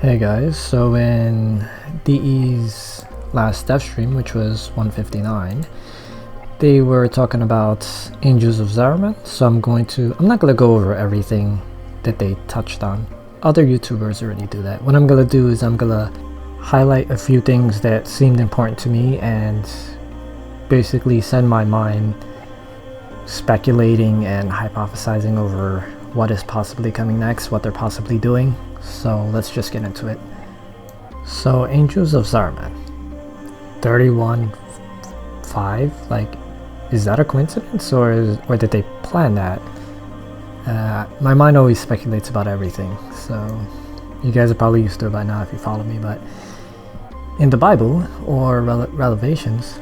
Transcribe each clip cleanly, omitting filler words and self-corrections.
Hey guys, so in DE's last dev stream, which was 159, they were talking about Angels of Zariman, so I'm not gonna go over everything that they touched on. Other YouTubers already do that. What I'm gonna do is I'm gonna highlight a few things that seemed important to me and basically send my mind speculating and hypothesizing over what is possibly coming next, what they're possibly doing. So let's just get into it. So Angels of Zariman 31.5, like, is that a coincidence or did they plan that? My mind always speculates about everything, so you guys are probably used to it by now if you follow me. But in the Bible or Revelations,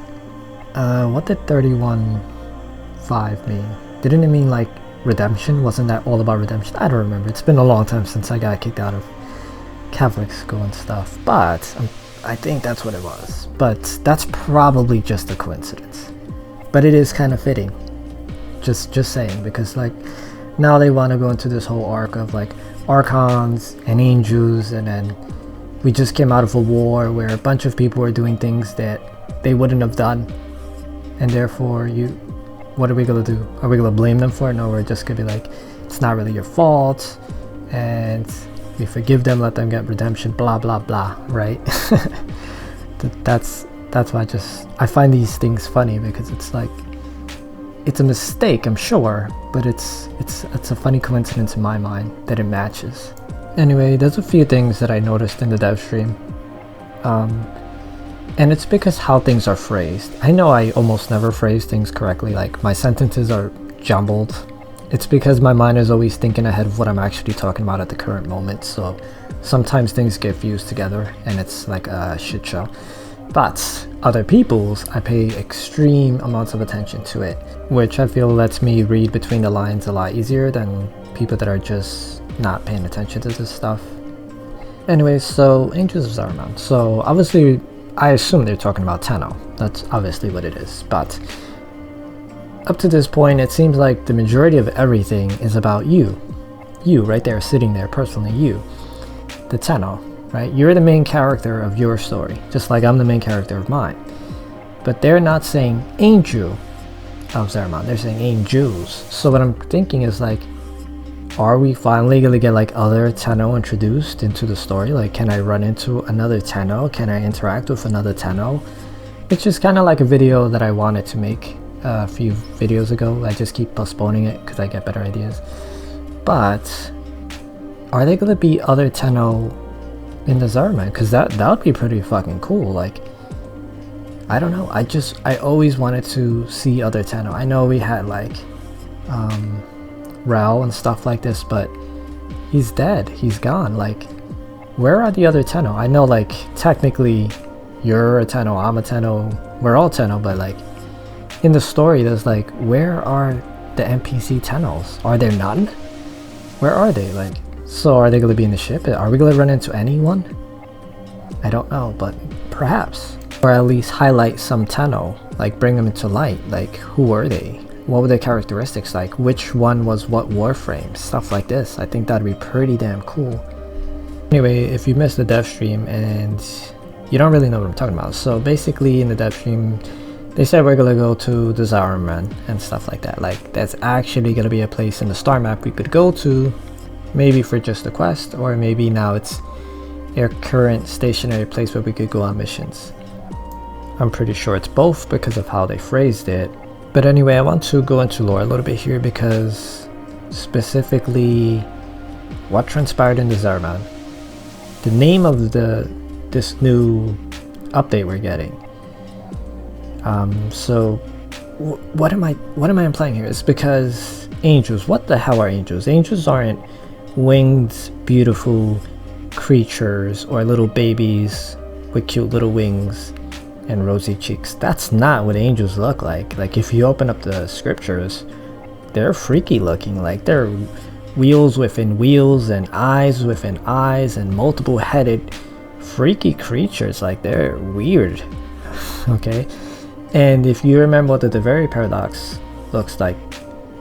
what did 31.5 mean? Didn't it mean like redemption? Wasn't that all about redemption? I don't remember. It's been a long time since I got kicked out of Catholic school and stuff, but I think that's what it was. But that's probably just a coincidence. But it is kind of fitting. Just saying, because like now they want to go into this whole arc of like archons and angels, and then we just came out of a war where a bunch of people were doing things that they wouldn't have done, and therefore what are we gonna do? Are we gonna blame them for it? No, we're just gonna be like, it's not really your fault, and we forgive them, let them get redemption, blah blah blah, right? That's why I find these things funny, because it's like, it's a mistake, I'm sure, but it's a funny coincidence in my mind that it matches. Anyway, there's a few things that I noticed in the dev stream. And it's because how things are phrased. I know I almost never phrase things correctly, like my sentences are jumbled. It's because my mind is always thinking ahead of what I'm actually talking about at the current moment, so sometimes things get fused together and it's like a shit show. But other people's, I pay extreme amounts of attention to it, which I feel lets me read between the lines a lot easier than people that are just not paying attention to this stuff. Anyways, so Angels of Zariman. So obviously, I assume they're talking about Tenno. That's obviously what it is. But up to this point, it seems like the majority of everything is about you. You, right there, sitting there, personally, you. The Tenno, right? You're the main character of your story, just like I'm the main character of mine. But they're not saying Angel of Zariman, they're saying Angels. So what I'm thinking is like, are we finally gonna get like other Tenno introduced into the story? Like, can I run into another Tenno? Can I interact with another Tenno? It's just kind of like a video that I wanted to make a few videos ago. I just keep postponing it because I get better ideas. But are there gonna be other Tenno in the Zariman? Because that would be pretty fucking cool. Like, I don't know. I always wanted to see other Tenno. I know we had like Rao and stuff like this, but he's dead, he's gone. Like, where are the other Tenno? I know like technically you're a Tenno, I'm a Tenno, we're all Tenno, but like in the story there's like, where are the NPC Tennos? Are there none? Where are they? Like, so are they going to be in the ship? Are we going to run into anyone? I don't know, but perhaps. Or at least highlight some Tenno, like bring them into light. Like, who were they? What were their characteristics like? Which one was what warframe? Stuff like this. I think that'd be pretty damn cool. Anyway, if you missed the dev stream and you don't really know what I'm talking about, so basically in the dev stream they said we're gonna go to the Zariman and stuff like that. Like, that's actually gonna be a place in the star map we could go to, maybe for just a quest, or maybe now it's a current stationary place where we could go on missions. I'm pretty sure it's both because of how they phrased it. But anyway, I want to go into lore a little bit here, because specifically what transpired in the Zariman, the name of this new update we're getting. So what am I implying here? It's because angels, what the hell are angels? Angels aren't winged beautiful creatures or little babies with cute little wings and rosy cheeks. That's not what angels look like. Like, if you open up the scriptures, they're freaky looking. Like, they're wheels within wheels and eyes within eyes and multiple headed freaky creatures. Like, they're weird. Okay, and if you remember what the Deveri paradox looks like,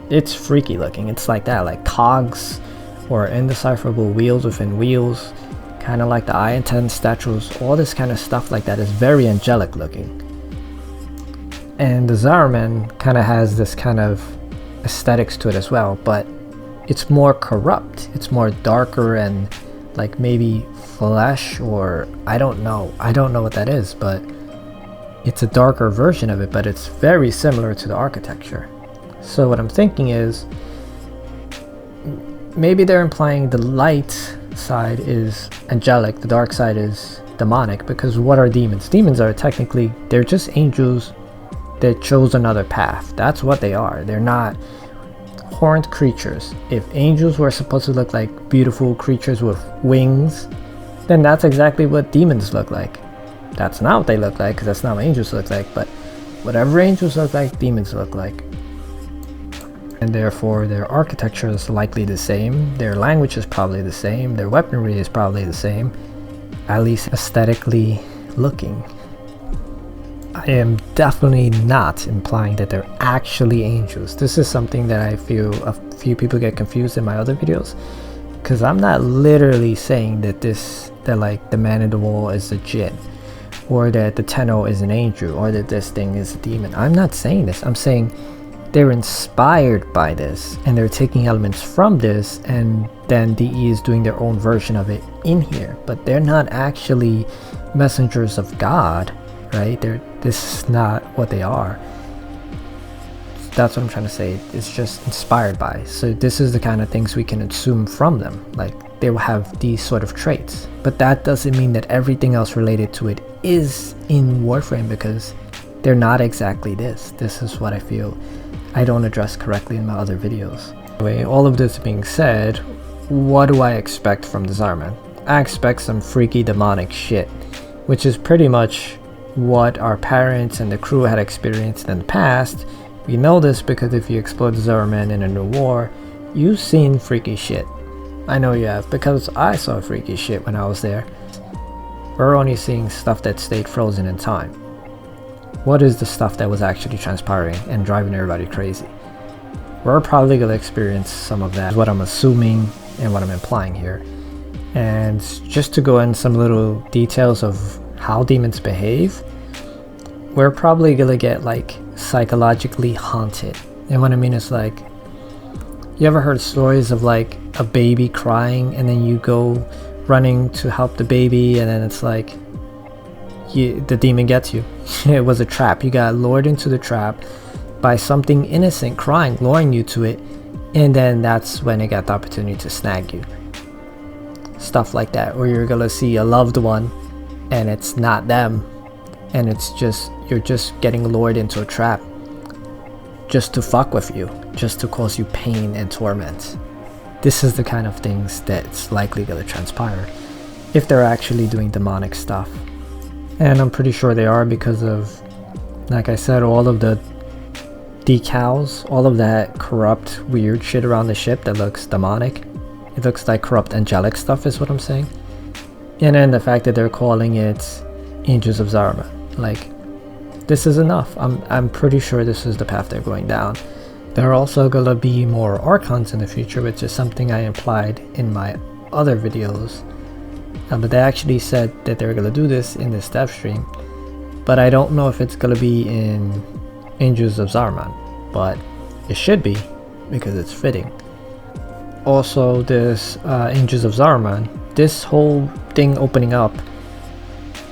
it's freaky looking. It's like that, like cogs or indecipherable wheels within wheels, kind of like the eye intent statues, all this kind of stuff like that is very angelic looking. And the Zariman kind of has this kind of aesthetics to it as well, but it's more corrupt, it's more darker and like maybe flesh, or I don't know what that is, but it's a darker version of it, but it's very similar to the architecture. So what I'm thinking is maybe they're implying the light side is angelic, the dark side is demonic, because what are demons? Demons are technically, they're just angels that chose another path. That's what they are. They're not horned creatures. If angels were supposed to look like beautiful creatures with wings, then that's exactly what demons look like. That's not what they look like, because that's not what angels look like, but whatever angels look like, demons look like. And therefore their architecture is likely the same, their language is probably the same, their weaponry is probably the same, at least aesthetically looking. I am definitely not implying that they're actually angels. This is something that I feel a few people get confused in my other videos, because I'm not literally saying that like the man in the wall is a jinn, or that the Tenno is an angel, or that this thing is a demon. I'm not saying this. I'm saying they're inspired by this, and they're taking elements from this, and then DE is doing their own version of it in here. But they're not actually messengers of God, right? This is not what they are. That's what I'm trying to say. It's just inspired by. So this is the kind of things we can assume from them. Like, they will have these sort of traits. But that doesn't mean that everything else related to it is in Warframe, because they're not exactly this. This is what I feel I don't address correctly in my other videos. Anyway, all of this being said, what do I expect from the Zariman? I expect some freaky demonic shit, which is pretty much what our parents and the crew had experienced in the past. We know this because if you explore the Zariman in a new war, you've seen freaky shit. I know you have, because I saw freaky shit when I was there. We're only seeing stuff that stayed frozen in time. What is the stuff that was actually transpiring and driving everybody crazy? We're probably going to experience some of that, is what I'm assuming and what I'm implying here. And just to go in some little details of how demons behave, we're probably going to get like psychologically haunted. And what I mean is, like, you ever heard stories of like a baby crying and then you go running to help the baby, and then it's like the demon gets you. It was a trap. You got lured into the trap by something innocent crying, luring you to it, and then that's when it got the opportunity to snag you. Stuff like that, or you're gonna see a loved one and it's not them, and it's just, you're just getting lured into a trap just to fuck with you, just to cause you pain and torment. This is the kind of things that's likely gonna transpire if they're actually doing demonic stuff. And I'm pretty sure they are, because of, like I said, all of the decals, all of that corrupt weird shit around the ship that looks demonic. It looks like corrupt angelic stuff is what I'm saying. And then the fact that they're calling it Angels of Zariman. Like, this is enough. I'm pretty sure this is the path they're going down. There are also gonna be more Archons in the future, which is something I implied in my other videos. But they actually said that they're gonna do this in this dev stream. But I don't know if it's gonna be in Angels of Zariman. But it should be, because it's fitting. Also, this Angels of Zariman, this whole thing opening up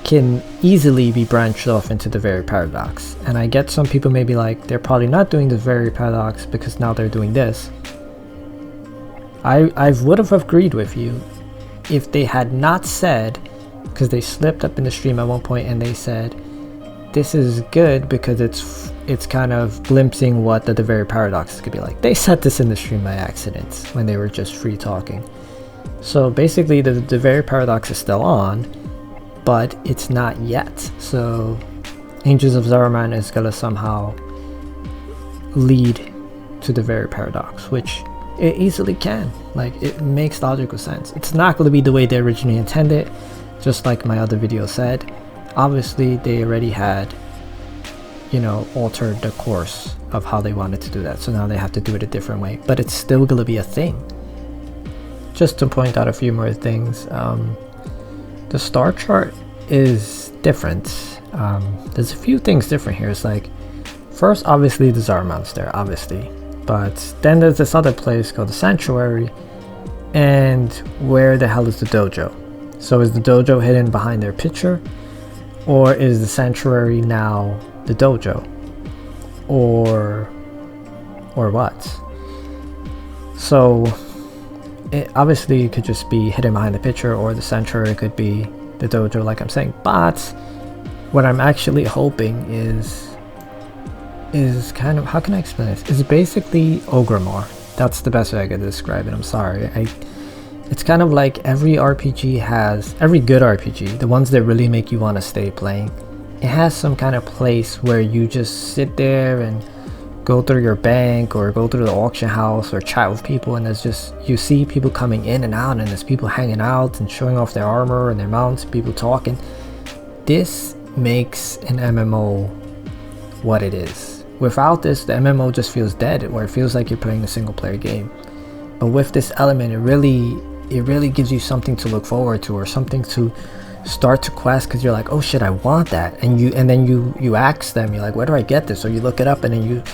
can easily be branched off into the very paradox. And I get some people may be like, they're probably not doing the very paradox because now they're doing this. I would have agreed with you if they had not said, because they slipped up in the stream at one point and they said, this is good because it's kind of glimpsing what the very paradox could be like. They said this in the stream by accident when they were just free talking. So basically the very paradox is still on, but it's not yet. So Angels of Zariman is gonna somehow lead to the very paradox, which it easily can. Like, it makes logical sense. It's not going to be the way they originally intended, just like my other video said. Obviously they already had, you know, altered the course of how they wanted to do that, so now they have to do it a different way, but it's still going to be a thing. Just to point out a few more things, The star chart is different. There's a few things different here. It's like, first, obviously the Zariman's there, obviously. But then there's this other place called the Sanctuary. And where the hell is the dojo? So is the dojo hidden behind their picture? Or is the Sanctuary now the dojo? Or what? So it obviously could just be hidden behind the picture, or the Sanctuary could be the dojo, like I'm saying. But what I'm actually hoping is kind of, how can I explain this? It's basically Ogrimmar. That's the best way I could describe it. I'm sorry. It's kind of like every RPG has, every good RPG, the ones that really make you want to stay playing, it has some kind of place where you just sit there and go through your bank or go through the auction house or chat with people, and there's just, you see people coming in and out, and there's people hanging out and showing off their armor and their mounts, people talking. This makes an MMO what it is. Without this, the MMO just feels dead, where it feels like you're playing a single player game. But with this element, it really gives you something to look forward to, or something to start to quest, because you're like, oh shit, I want that, and then you ask them, you're like, where do I get this? Or you look it up, and then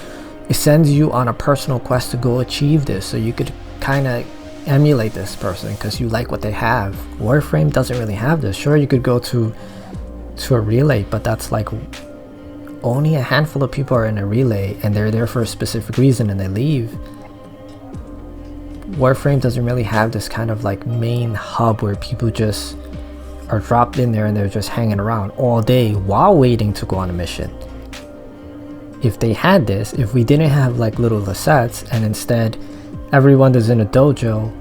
it sends you on a personal quest to go achieve this, so you could kind of emulate this person because you like what they have. Warframe doesn't really have this. Sure, you could go to a relay, but that's like only a handful of people are in a relay, and they're there for a specific reason and they leave. Warframe doesn't really have this kind of like main hub where people just are dropped in there and they're just hanging around all day while waiting to go on a mission. If they had this, if we didn't have like little Lassettes, and instead everyone that's in a dojo,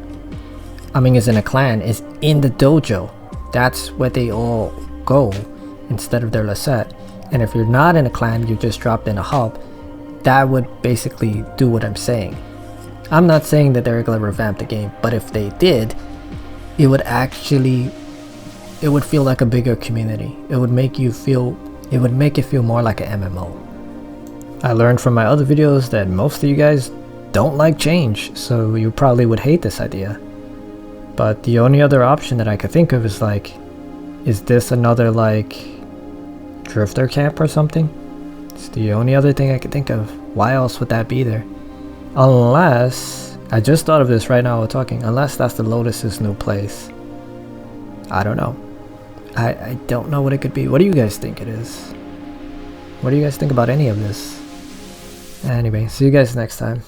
is in a clan, is in the dojo, that's where they all go instead of their Lassette. And if you're not in a clan, you just dropped in a hub, that would basically do what I'm saying. I'm not saying that they're gonna revamp the game, but if they did, it would feel like a bigger community. It would make it feel more like an MMO. I learned from my other videos that most of you guys don't like change, so you probably would hate this idea. But the only other option that I could think of is like, is this another like drifter camp or something? It's the only other thing I could think of. Why else would that be there? Unless, I just thought of this right now while talking, unless that's the Lotus's new place. I don't know. I don't know what it could be. What do you guys think it is? What do you guys think about any of this? Anyway, see you guys next time.